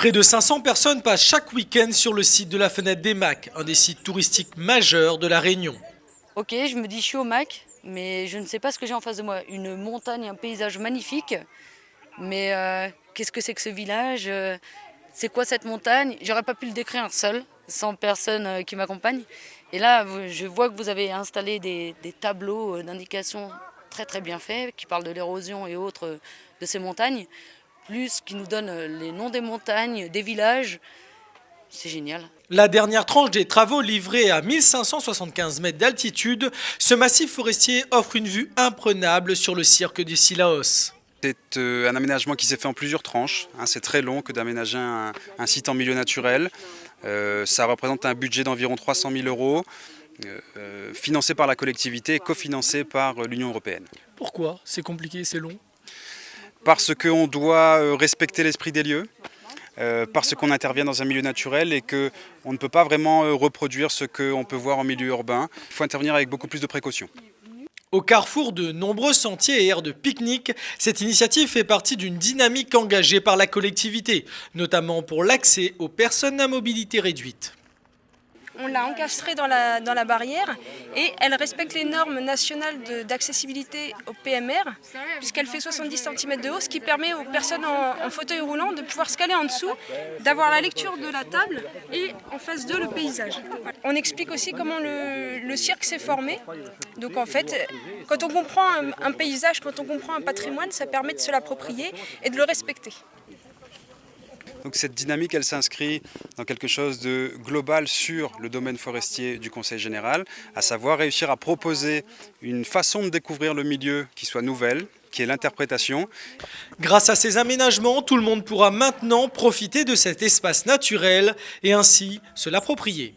Près de 500 personnes passent chaque week-end sur le site de la Fenêtre des Macs, un des sites touristiques majeurs de La Réunion. Ok, je me dis je suis au Mac, mais je ne sais pas ce que j'ai en face de moi. Une montagne, un paysage magnifique, mais qu'est-ce que c'est que ce village? C'est quoi cette montagne? J'aurais pas pu le décrire seul, sans personne qui m'accompagne. Et là, je vois que vous avez installé des tableaux d'indication très très bien faits, qui parlent de l'érosion et autres de ces montagnes, plus qui nous donnent les noms des montagnes, des villages. C'est génial. La dernière tranche des travaux livrés à 1575 mètres d'altitude, ce massif forestier offre une vue imprenable sur le cirque du Sillaos. C'est un aménagement qui s'est fait en plusieurs tranches. C'est très long que d'aménager un site en milieu naturel. Ça représente un budget d'environ 300 000 euros, financé par la collectivité et cofinancé par l'Union européenne. Pourquoi? C'est compliqué, c'est long? Parce qu'on doit respecter l'esprit des lieux, parce qu'on intervient dans un milieu naturel et qu'on ne peut pas vraiment reproduire ce qu'on peut voir en milieu urbain. Il faut intervenir avec beaucoup plus de précautions. Au carrefour de nombreux sentiers et aires de pique-nique, cette initiative fait partie d'une dynamique engagée par la collectivité, notamment pour l'accès aux personnes à mobilité réduite. On l'a encastrée dans la barrière et elle respecte les normes nationales d'accessibilité au PMR puisqu'elle fait 70 cm de haut, ce qui permet aux personnes en fauteuil roulant de pouvoir se caler en dessous, d'avoir la lecture de la table et en face d'eux le paysage. On explique aussi comment le cirque s'est formé. Donc en fait, quand on comprend un paysage, quand on comprend un patrimoine, ça permet de se l'approprier et de le respecter. Donc cette dynamique, elle s'inscrit dans quelque chose de global sur le domaine forestier du Conseil général, à savoir réussir à proposer une façon de découvrir le milieu qui soit nouvelle, qui est l'interprétation. Grâce à ces aménagements, tout le monde pourra maintenant profiter de cet espace naturel et ainsi se l'approprier.